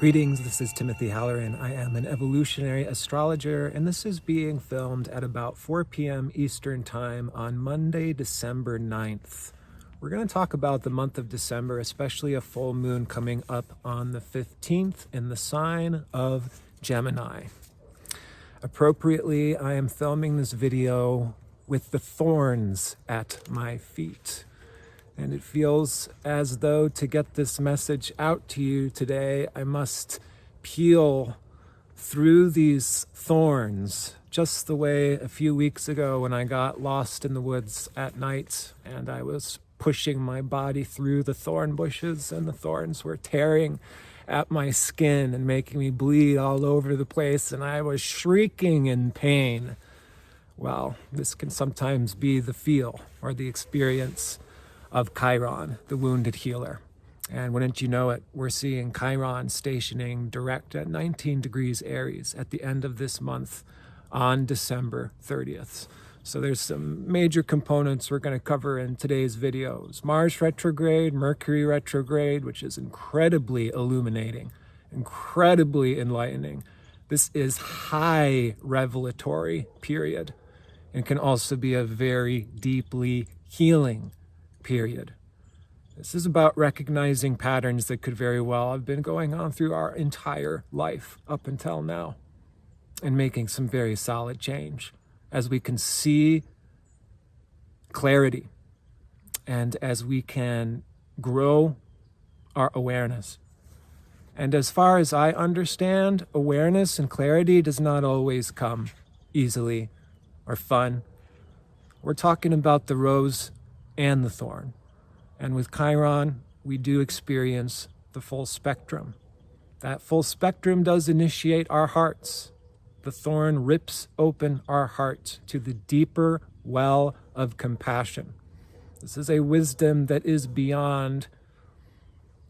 Greetings, this is Timothy Halloran. I am an evolutionary astrologer, and this is being filmed at about 4 p.m. Eastern Time on Monday, December 9th. We're going to talk about the month of December, especially a full moon coming up on the 15th in the sign of Gemini. Appropriately, I am filming this video with the thorns at my feet. And it feels as though to get this message out to you today, I must peel through these thorns, just the way a few weeks ago when I got lost in the woods at night and I was pushing my body through the thorn bushes and the thorns were tearing at my skin and making me bleed all over the place and I was shrieking in pain. Well, this can sometimes be the feel or the experience of Chiron, the wounded healer. And wouldn't you know it, we're seeing Chiron stationing direct at 19 degrees Aries at the end of this month on December 30th. So there's some major components we're going to cover in today's videos. Mars retrograde, Mercury retrograde, which is incredibly illuminating, incredibly enlightening. This is high revelatory period and can also be a very deeply healing period. This is about recognizing patterns that could very well have been going on through our entire life up until now and making some very solid change as we can see clarity and as we can grow our awareness. And as far as I understand, awareness and clarity does not always come easily or fun. We're talking about the rose and the thorn. And with Chiron, we do experience the full spectrum. That full spectrum does initiate our hearts. The thorn rips open our heart to the deeper well of compassion. This is a wisdom that is beyond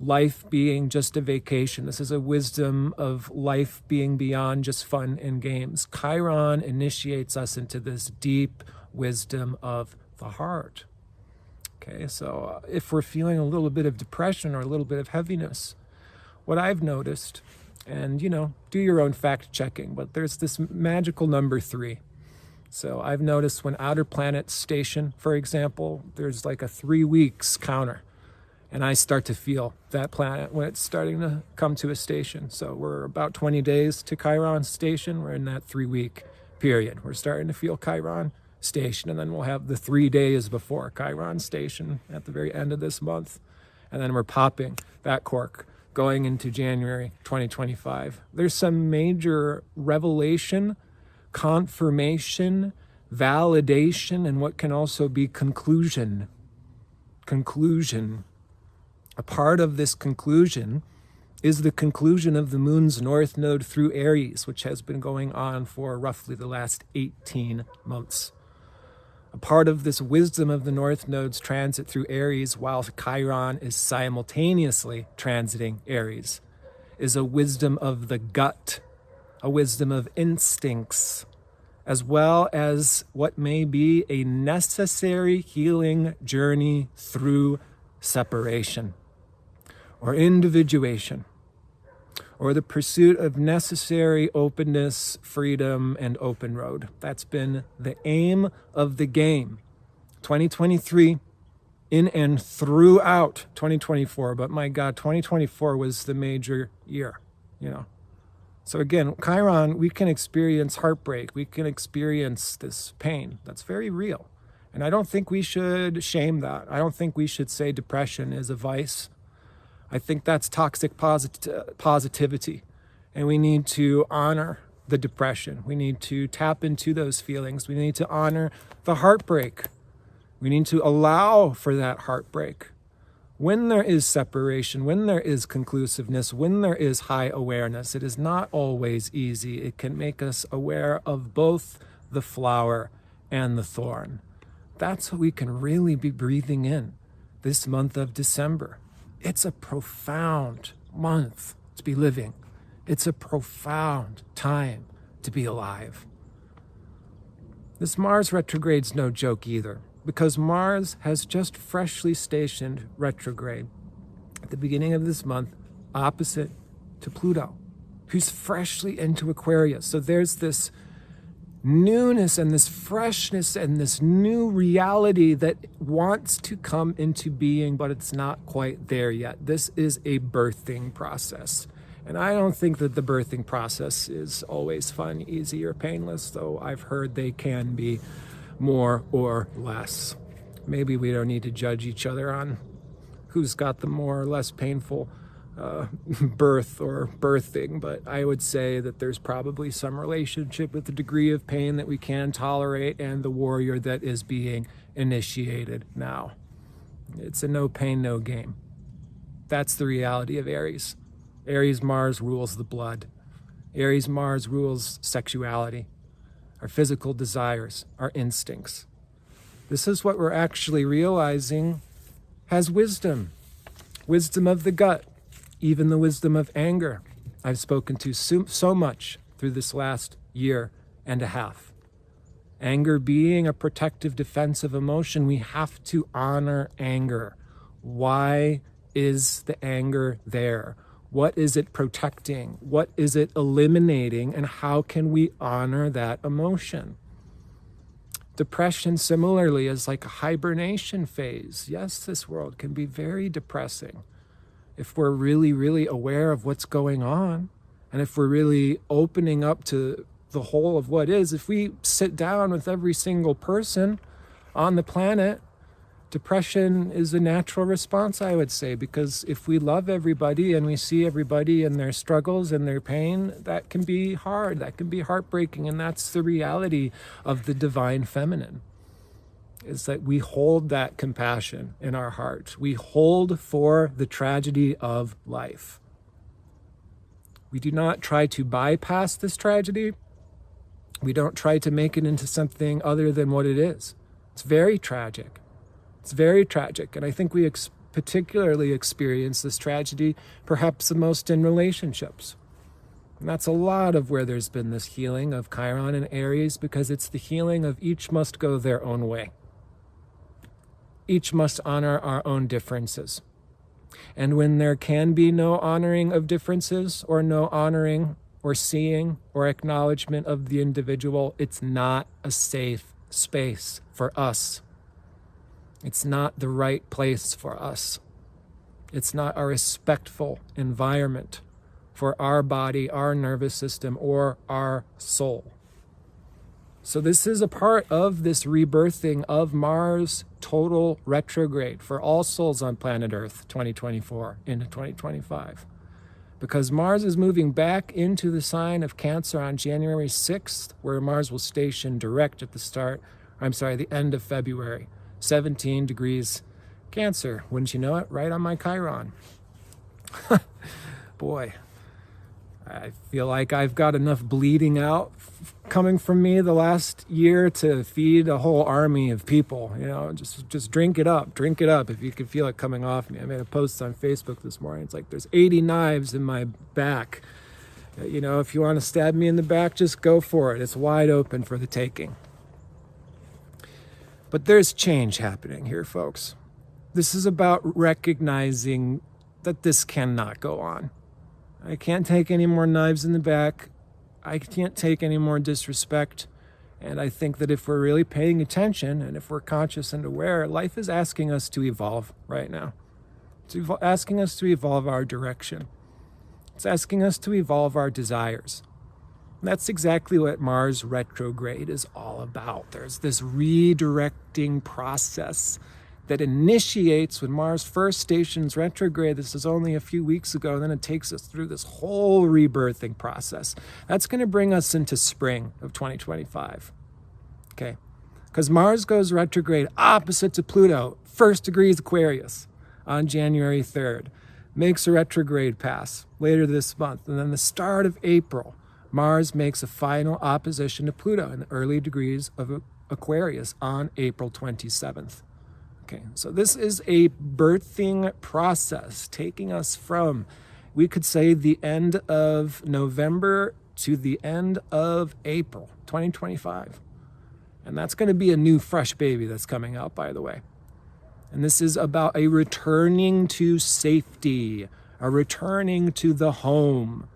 life being just a vacation. This is a wisdom of life being beyond just fun and games. Chiron initiates us into this deep wisdom of the heart. Okay, so if we're feeling a little bit of depression or a little bit of heaviness, what I've noticed, and do your own fact checking, but there's this magical number 3. So I've noticed when outer planets station, for example, there's like a 3 weeks counter. And I start to feel that planet when it's starting to come to a station. So we're about 20 days to Chiron station. We're in that 3-week period. We're starting to feel Chiron station, and then we'll have the 3 days before Chiron station at the very end of this month, and then we're popping that cork going into January 2025. There's some major revelation, confirmation, validation, and what can also be conclusion. A part of this conclusion is the conclusion of the moon's north node through Aries, which has been going on for roughly the last 18 months. A part of this wisdom of the North Node's transit through Aries while Chiron is simultaneously transiting Aries is a wisdom of the gut, a wisdom of instincts, as well as what may be a necessary healing journey through separation or individuation, or the pursuit of necessary openness, freedom, and open road. That's been the aim of the game. 2023, in and throughout 2024, but my God, 2024 was the major year, So again, Chiron, we can experience heartbreak. We can experience this pain. That's very real. And I don't think we should shame that. I don't think we should say depression is a vice. I think that's toxic positivity, and we need to honor the depression. We need to tap into those feelings. We need to honor the heartbreak. We need to allow for that heartbreak. When there is separation, when there is conclusiveness, when there is high awareness, it is not always easy. It can make us aware of both the flower and the thorn. That's what we can really be breathing in this month of December. It's a profound month to be living. It's a profound time to be alive. This Mars retrograde's no joke either, because Mars has just freshly stationed retrograde at the beginning of this month, opposite to Pluto, who's freshly into Aquarius. So there's this newness and this freshness and this new reality that wants to come into being, but it's not quite there yet. This is a birthing process. And I don't think that the birthing process is always fun, easy, or painless, though I've heard they can be more or less. Maybe we don't need to judge each other on who's got the more or less painful birth or birthing, but I would say that there's probably some relationship with the degree of pain that we can tolerate and the warrior that is being initiated now. It's a no pain, no game. That's the reality of Aries. Aries Mars rules the blood. Aries Mars rules sexuality, our physical desires, our instincts. This is what we're actually realizing has wisdom of the gut, even the wisdom of anger. I've spoken to so much through this last year and a half. Anger being a protective, defensive emotion, we have to honor anger. Why is the anger there? What is it protecting? What is it eliminating? And how can we honor that emotion? Depression, similarly, is like a hibernation phase. Yes, this world can be very depressing if we're really, really aware of what's going on, and if we're really opening up to the whole of what is. If we sit down with every single person on the planet, depression is a natural response, I would say, because if we love everybody and we see everybody and their struggles and their pain, that can be hard, that can be heartbreaking, and that's the reality of the divine feminine. Is that we hold that compassion in our heart. We hold for the tragedy of life. We do not try to bypass this tragedy. We don't try to make it into something other than what it is. It's very tragic. It's very tragic. And I think we particularly experience this tragedy perhaps the most in relationships. And that's a lot of where there's been this healing of Chiron and Aries, because it's the healing of each must go their own way. Each must honor our own differences. And when there can be no honoring of differences, or no honoring or seeing or acknowledgement of the individual, it's not a safe space for us. It's not the right place for us. It's not a respectful environment for our body, our nervous system, or our soul. So this is a part of this rebirthing of Mars total retrograde for all souls on planet Earth 2024 into 2025. Because Mars is moving back into the sign of Cancer on January 6th, where Mars will station direct at the end of February, 17 degrees Cancer. Wouldn't you know it? Right on my Chiron. Boy, I feel like I've got enough bleeding out coming from me the last year to feed a whole army of people. You know, just drink it up if you can feel it coming off me. I made a post on Facebook this morning. It's like there's 80 knives in my back. You know, if you want to stab me in the back, just go for it. It's wide open for the taking. But there's change happening here, folks. This is about recognizing that this cannot go on. I can't take any more knives in the back. I can't take any more disrespect. And I think that if we're really paying attention and if we're conscious and aware, life is asking us to evolve right now. It's asking us to evolve our direction. It's asking us to evolve our desires. And that's exactly what Mars retrograde is all about. There's this redirecting process that initiates when Mars first stations retrograde. This is only a few weeks ago, and then it takes us through this whole rebirthing process. That's going to bring us into spring of 2025. Okay? Because Mars goes retrograde opposite to Pluto, 1st degrees Aquarius, on January 3rd. Makes a retrograde pass later this month. And then the start of April, Mars makes a final opposition to Pluto in the early degrees of Aquarius on April 27th. Okay, so this is a birthing process taking us from, we could say, the end of November to the end of April 2025. And that's going to be a new fresh baby that's coming out, by the way. And this is about a returning to safety, are returning to the home,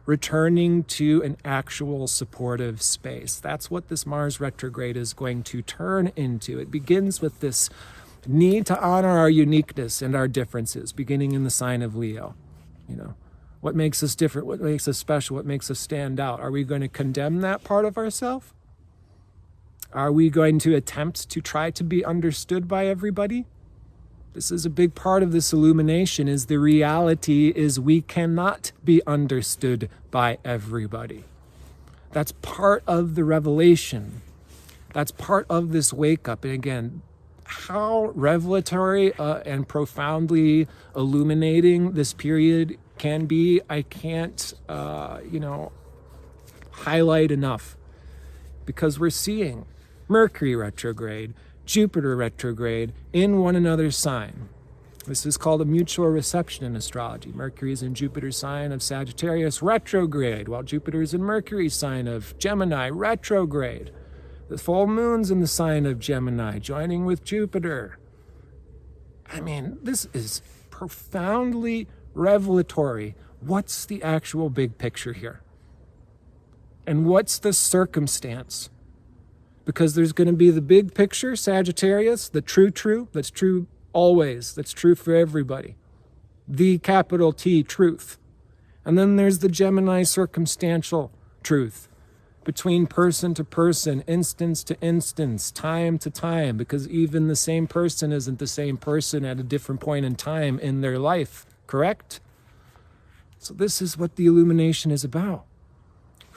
returning to an actual supportive space. That's what this Mars retrograde is going to turn into. It begins with this need to honor our uniqueness and our differences, beginning in the sign of Leo. You know, what makes us different, what makes us special, what makes us stand out? Are we going to condemn that part of ourselves? Are we going to attempt to try to be understood by everybody? This is a big part of this illumination, is the reality is we cannot be understood by everybody. That's part of the revelation. That's part of this wake up. And again, how revelatory and profoundly illuminating this period can be, I can't, highlight enough, because we're seeing Mercury retrograde, Jupiter retrograde in one another's sign. This is called a mutual reception in astrology. Mercury is in Jupiter's sign of Sagittarius retrograde, while Jupiter is in Mercury's sign of Gemini retrograde. The full moon's in the sign of Gemini, joining with Jupiter. I mean, this is profoundly revelatory. What's the actual big picture here? And what's the circumstance? Because there's going to be the big picture, Sagittarius, the true, that's true always, that's true for everybody. The capital T, truth. And then there's the Gemini circumstantial truth, between person to person, instance to instance, time to time, because even the same person isn't the same person at a different point in time in their life, correct? So this is what the illumination is about.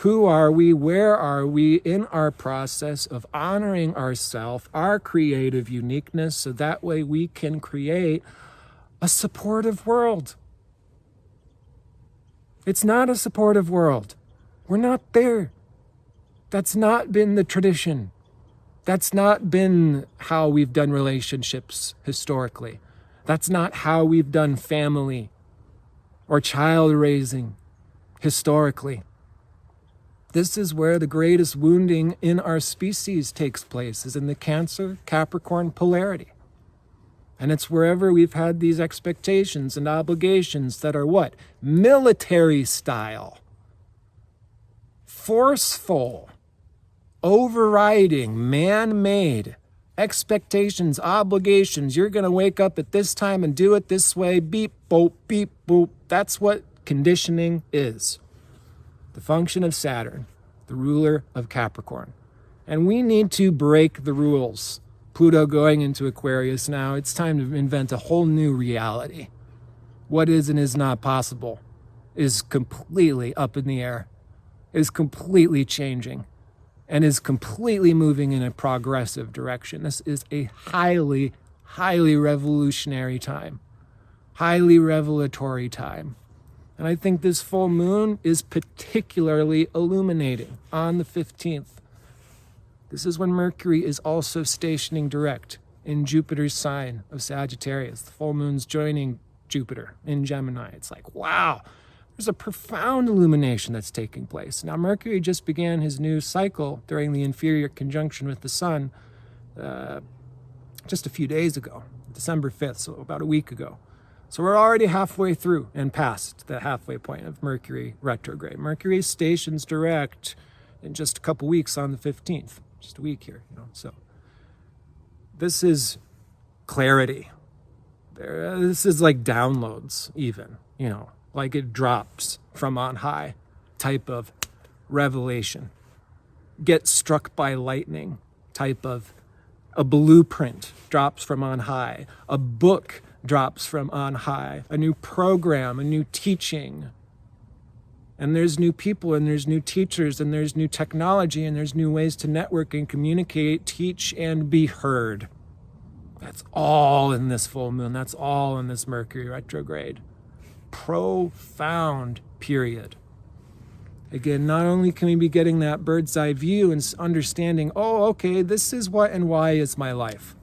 Who are we? Where are we in our process of honoring ourselves, our creative uniqueness, so that way we can create a supportive world? It's not a supportive world. We're not there. That's not been the tradition. That's not been how we've done relationships historically. That's not how we've done family or child raising historically. This is where the greatest wounding in our species takes place, is in the Cancer-Capricorn polarity. And it's wherever we've had these expectations and obligations that are what? Military style. Forceful. Overriding. Man-made. Expectations, obligations. You're going to wake up at this time and do it this way. Beep, boop, beep, boop. That's what conditioning is. The function of Saturn, the ruler of Capricorn. And we need to break the rules. Pluto going into Aquarius now, it's time to invent a whole new reality. What is and is not possible is completely up in the air, is completely changing, and is completely moving in a progressive direction. This is a highly, highly revolutionary time, highly revelatory time. And I think this full moon is particularly illuminating on the 15th. This is when Mercury is also stationing direct in Jupiter's sign of Sagittarius. The full moon's joining Jupiter in Gemini. It's like, wow, there's a profound illumination that's taking place. Now, Mercury just began his new cycle during the inferior conjunction with the sun just a few days ago, December 5th, so about a week ago. So we're already halfway through and past the halfway point of Mercury retrograde. Mercury stations direct in just a couple weeks on the 15th. Just a week here, So this is clarity. This is like downloads even, like it drops from on high type of revelation. Get struck by lightning type of a blueprint drops from on high. A book drops from on high, a new program, a new teaching. And there's new people, and there's new teachers, and there's new technology, and there's new ways to network and communicate, teach, and be heard. That's all in this full moon. That's all in this Mercury retrograde. Profound period. Again, not only can we be getting that bird's eye view and understanding, oh, okay, this is what and why is my life.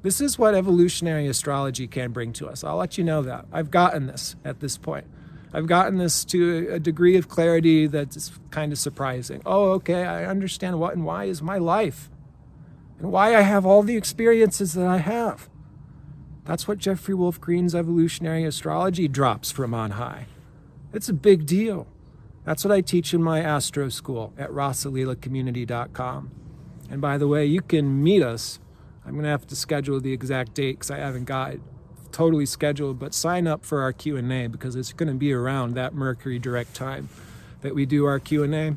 This is what evolutionary astrology can bring to us. I'll let you know that. I've gotten this at this point. I've gotten this to a degree of clarity that's kind of surprising. Oh, okay, I understand what and why is my life. And why I have all the experiences that I have. That's what Jeffrey Wolf Green's evolutionary astrology drops from on high. It's a big deal. That's what I teach in my astro school at rosalilacommunity.com. And by the way, you can meet us. I'm going to have to schedule the exact date because I haven't got it totally scheduled, but sign up for our Q&A because it's going to be around that Mercury direct time that we do our Q&A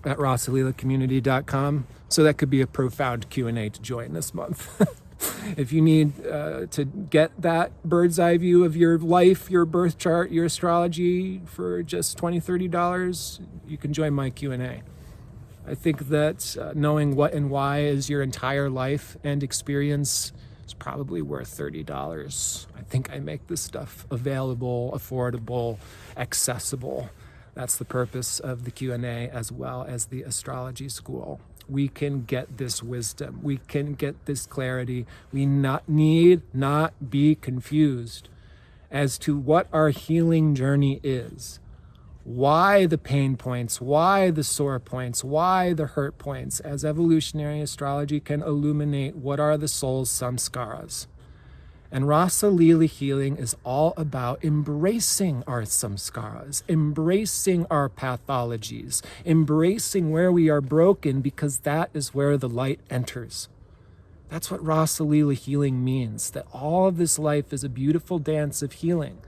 at rosalilacommunity.com. So that could be a profound Q&A to join this month. If you need to get that bird's eye view of your life, your birth chart, your astrology for just $20, $30, you can join my Q&A. I think that knowing what and why is your entire life and experience is probably worth $30. I think I make this stuff available, affordable, accessible. That's the purpose of the Q&A as well as the astrology school. We can get this wisdom. We can get this clarity. We need not be confused as to what our healing journey is. Why the pain points, why the sore points, why the hurt points, as evolutionary astrology can illuminate what are the soul's samskaras. And Rasa Lila healing is all about embracing our samskaras, embracing our pathologies, embracing where we are broken, because that is where the light enters. That's what Rasa Lila healing means, that all of this life is a beautiful dance of healing.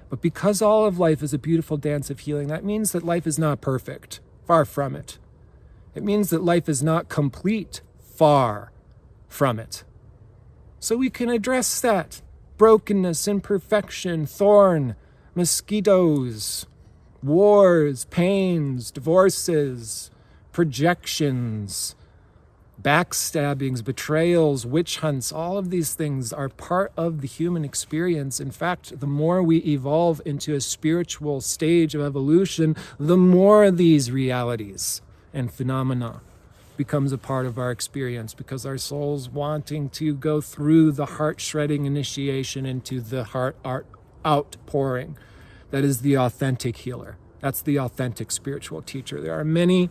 But because all of life is a beautiful dance of healing, that means that life is not perfect. Far from it. It means that life is not complete. Far from it. So we can address that. Brokenness, imperfection, thorn, mosquitoes, wars, pains, divorces, projections, backstabbings, betrayals, witch hunts. All of these things are part of the human experience. In fact, the more we evolve into a spiritual stage of evolution, the more these realities and phenomena becomes a part of our experience, because our soul's wanting to go through the heart-shredding initiation into the heart outpouring. That is the authentic healer. That's the authentic spiritual teacher. There are many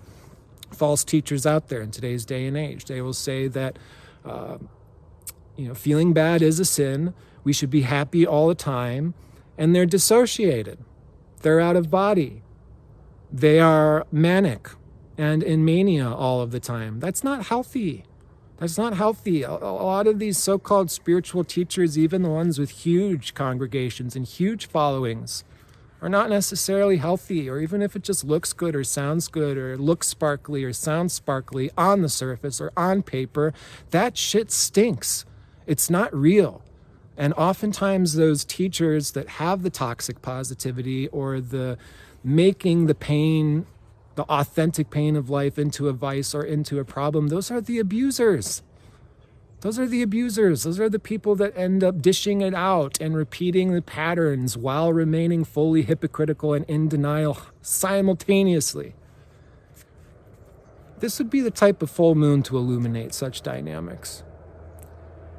false teachers out there in today's day and age. They will say that feeling bad is a sin. We should be happy all the time. And they're dissociated. They're out of body. They are manic and in mania all of the time. That's not healthy. That's not healthy. A lot of these so-called spiritual teachers, even the ones with huge congregations and huge followings, are not necessarily healthy, or even if it just looks good or sounds good or looks sparkly or sounds sparkly on the surface or on paper, that shit stinks. It's not real. And oftentimes those teachers that have the toxic positivity or the making the pain, the authentic pain of life into a vice or into a problem, those are the abusers. Those are the abusers. Those are the people that end up dishing it out and repeating the patterns while remaining fully hypocritical and in denial simultaneously. This would be the type of full moon to illuminate such dynamics.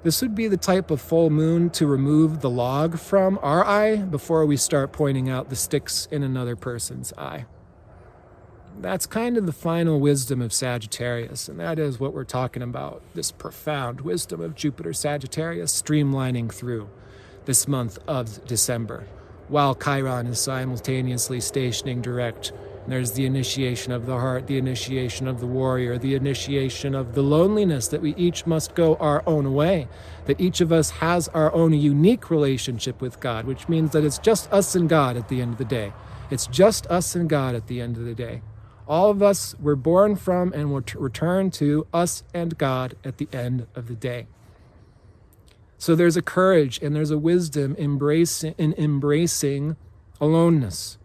This would be the type of full moon to remove the log from our eye before we start pointing out the sticks in another person's eye. That's kind of the final wisdom of Sagittarius, and that is what we're talking about, this profound wisdom of Jupiter Sagittarius streamlining through this month of December, while Chiron is simultaneously stationing direct. And there's the initiation of the heart, the initiation of the warrior, the initiation of the loneliness, that we each must go our own way, that each of us has our own unique relationship with God, which means that it's just us and God at the end of the day. It's just us and God at the end of the day. All of us were born from and will return to us and God at the end of the day. So there's a courage and there's a wisdom in embracing aloneness.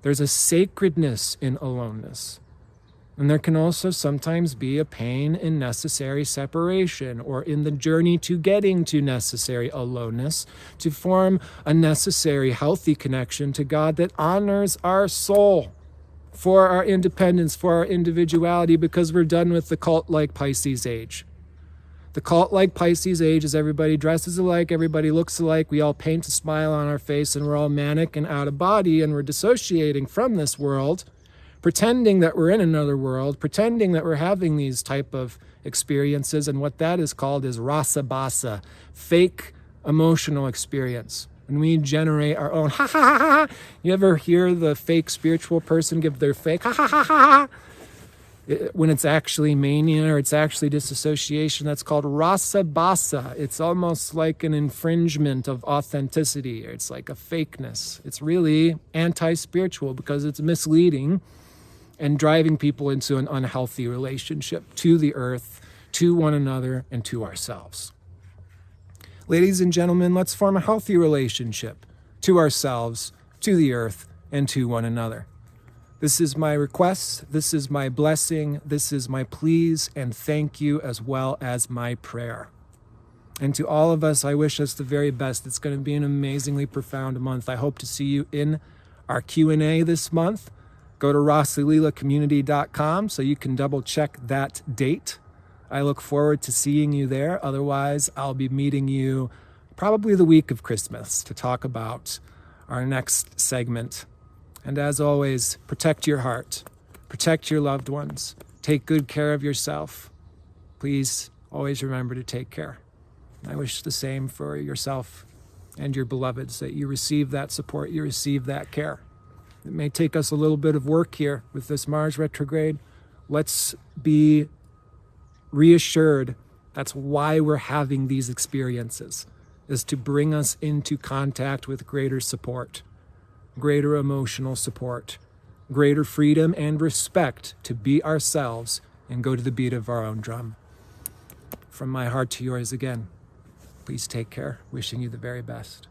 There's a sacredness in aloneness. And there can also sometimes be a pain in necessary separation, or in the journey to getting to necessary aloneness, to form a necessary healthy connection to God that honors our soul, for our independence, for our individuality, because we're done with the cult-like Pisces age. The cult-like Pisces age is everybody dresses alike, everybody looks alike, we all paint a smile on our face, and we're all manic and out of body, and we're dissociating from this world, pretending that we're in another world, pretending that we're having these type of experiences, and what that is called is rasa basa, fake emotional experience. When we generate our own ha ha ha ha. You ever hear the fake spiritual person give their fake ha ha ha ha? When it's actually mania or it's actually disassociation, that's called rasa basa. It's almost like an infringement of authenticity. It's like a fakeness. It's really anti-spiritual because it's misleading and driving people into an unhealthy relationship to the earth, to one another, and to ourselves. Ladies and gentlemen, let's form a healthy relationship to ourselves, to the earth, and to one another. This is my request, this is my blessing, this is my pleas and thank you, as well as my prayer. And to all of us, I wish us the very best. It's going to be an amazingly profound month. I hope to see you in our Q&A this month. Go to rossalilaCommunity.com so you can double check that date. I look forward to seeing you there. Otherwise, I'll be meeting you probably the week of Christmas to talk about our next segment. And as always, protect your heart, protect your loved ones, take good care of yourself. Please always remember to take care. I wish the same for yourself and your beloveds, that you receive that support, you receive that care. It may take us a little bit of work here with this Mars retrograde. Let's be reassured that's why we're having these experiences, is to bring us into contact with greater support, greater emotional support, greater freedom and respect to be ourselves and go to the beat of our own drum. From my heart to yours again, please take care. Wishing you the very best.